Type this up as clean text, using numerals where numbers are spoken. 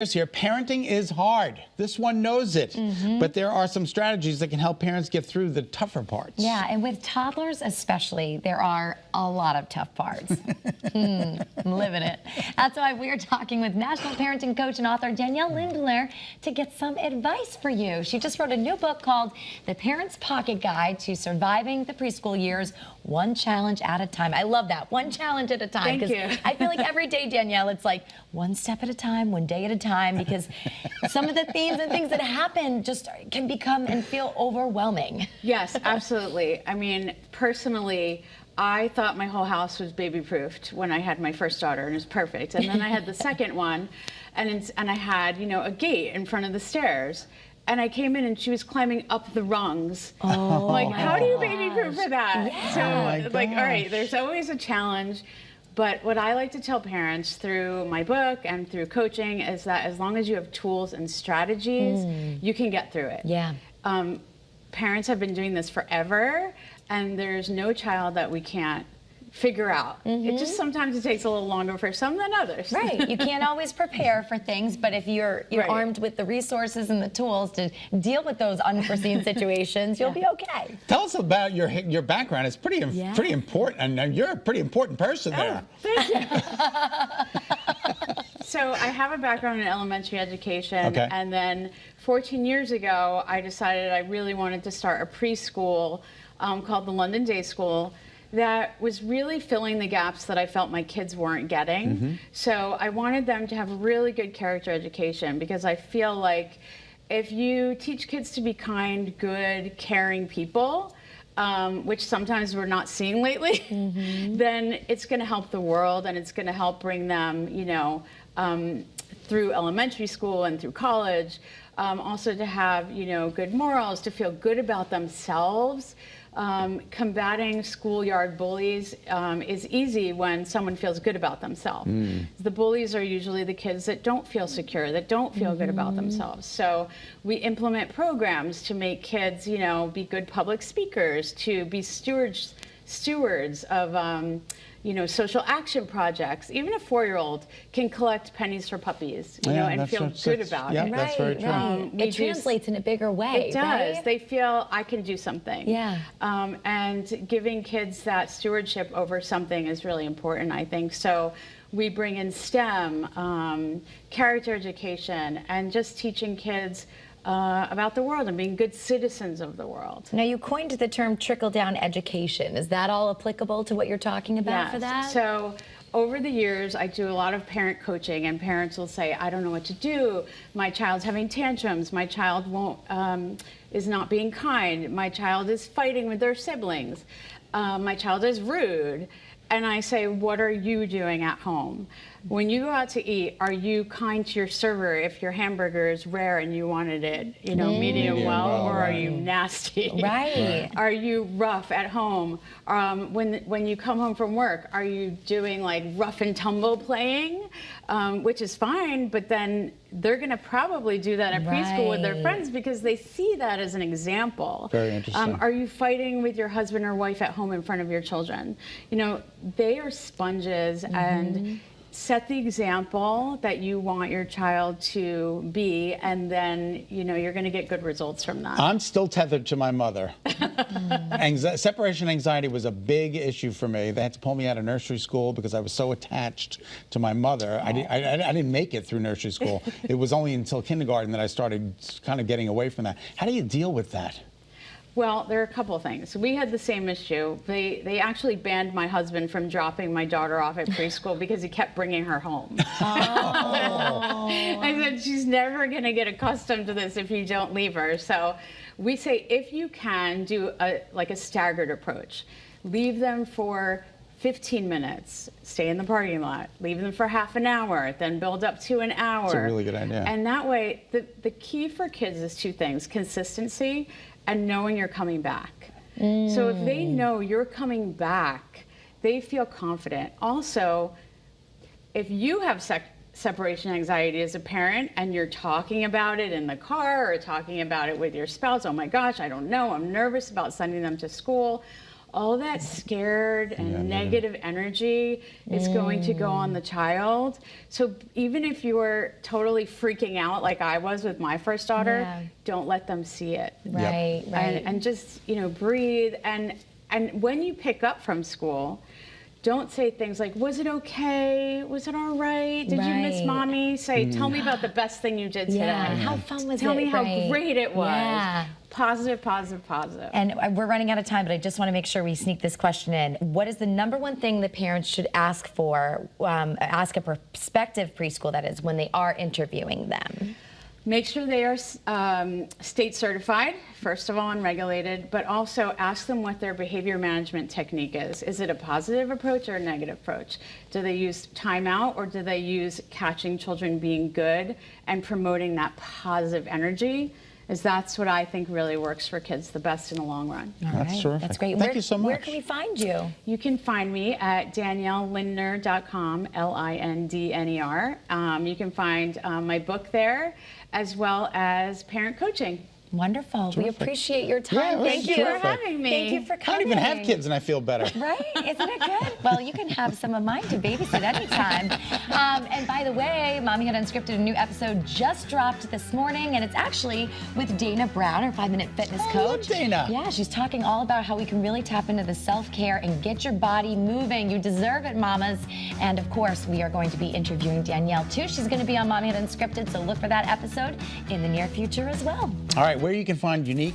Here, parenting is hard. This one knows it, but there are some strategies that can help parents get through the tougher parts. Yeah, and with toddlers especially, there are a lot of tough parts. I'm living it. That's why we're talking with national parenting coach and author Danielle Lindner to get some advice for you. She just wrote a new book called The Parent's Pocket Guide to Surviving the Preschool Years, One Challenge at a Time. I love that, one challenge at a time. Thank you. I feel like every day, Danielle, it's like one step at a time, one day at a time, because some of the themes and things that happen just can become and feel overwhelming. Yes, absolutely. I mean, personally, I thought my whole house was baby-proofed when I had my first daughter, and it was perfect. And then I had the second one, and I had, you know, a gate in front of the stairs. And I came in and she was climbing up the rungs. Oh, like, how do you baby-proof for that? Yeah. So, like, all right, there's always a challenge. But what I like to tell parents through my book and through coaching is that as long as you have tools and strategies, you can get through it. Yeah. Parents have been doing this forever, and there's no child that we can't figure out. It just sometimes it takes a little longer for some than others. Right. You can't always prepare for things, but if you're Right. armed with the resources and the tools to deal with those unforeseen situations, you'll be okay. Tell us about your background. It's pretty important, and you're a pretty important person there. Thank you. So I have a background in elementary education, and then 14 years ago, I decided I really wanted to start a preschool called the London Day School that was really filling the gaps that I felt my kids weren't getting. So I wanted them to have a really good character education, because I feel like if you teach kids to be kind, good, caring people, which sometimes we're not seeing lately, then it's going to help the world, and it's going to help bring them, you know, through elementary school and through college. Also to have, you know, good morals, to feel good about themselves. Combating schoolyard bullies is easy when someone feels good about themselves. The bullies are usually the kids that don't feel secure, that don't feel good about themselves. So we implement programs to make kids, you know, be good public speakers, to be stewards of you know, social action projects. Even a 4-year-old can collect pennies for puppies, you know, and feel good about it. That's very true. Right. It translates in a bigger way. It does. Right? They feel I can do something. Yeah. And giving kids that stewardship over something is really important, I think. So we bring in STEM, character education, and just teaching kids about the world and being good citizens of the world. Now, you coined the term trickle-down education. Is that all applicable to what you're talking about for that? So over the years, I do a lot of parent coaching, and parents will say, I don't know what to do. My child's having tantrums. My child is not being kind. My child is fighting with their siblings. My child is rude. And I say, what are you doing at home? When you go out to eat, are you kind to your server if your hamburger is rare and you wanted it, you know, medium well, or are you nasty? Right. Are you rough at home? When you come home from work, are you doing like rough and tumble playing, which is fine, but then they're going to probably do that at preschool with their friends because they see that as an example. Very interesting. Are you fighting with your husband or wife at home in front of your children? You know, they are sponges, and set the example that you want your child to be, and then, you know, you're going to get good results from that. I'm still tethered to my mother. Separation anxiety was a big issue for me. They had to pull me out of nursery school because I was so attached to my mother. I didn't make it through nursery school. It was only until kindergarten that I started kind of getting away from that. How do you deal with that? Well, there are a couple of things. We had the same issue. They actually banned my husband from dropping my daughter off at preschool because he kept bringing her home. I said, she's never going to get accustomed to this if you don't leave her. So we say, if you can, do like a staggered approach. Leave them for 15 minutes, stay in the parking lot, leave them for half an hour, then build up to an hour. That's a really good idea. And that way, the key for kids is 2 things: consistency and knowing you're coming back. So if they know you're coming back, they feel confident. Also, if you have separation anxiety as a parent and you're talking about it in the car or talking about it with your spouse, oh my gosh, I don't know, I'm nervous about sending them to school, all that scared and negative energy is going to go on the child. So even if you're totally freaking out like I was with my first daughter, don't let them see it. Right, right. And just, you know, breathe. And when you pick up from school, don't say things like, was it okay? Was it all right? Did you miss mommy? Say, tell me about the best thing you did today. Yeah, how fun was it? Tell me how great it was. Yeah. Positive, positive, positive. And we're running out of time, but I just want to make sure we sneak this question in. What is the #1 thing that parents should ask for, ask a prospective preschool, that is, when they are interviewing them? Make sure they are state certified, first of all, and regulated, but also ask them what their behavior management technique is. Is it a positive approach or a negative approach? Do they use timeout, or do they use catching children being good and promoting that positive energy? As that's what I think really works for kids the best in the long run. That's terrific. That's great. Thank you so much. Where can we find you? You can find me at DanielleLindner.com, Lindner. You can find my book there, as well as parent coaching. Wonderful. We appreciate your time. Yeah, it was Thank you for having me. Thank you for I coming. don't even have kids and I feel better. Right? Isn't it good? Well, you can have some of mine to babysit anytime. And by the way, Mommy Had Unscripted, a new episode just dropped this morning, and it's actually with Dana Brown, our 5-minute fitness coach. I love Dana. Yeah, she's talking all about how we can really tap into the self-care and get your body moving. You deserve it, mamas. And of course, we are going to be interviewing Danielle too. She's going to be on Mommy Had Unscripted, so look for that episode in the near future as well. All right, where you can find unique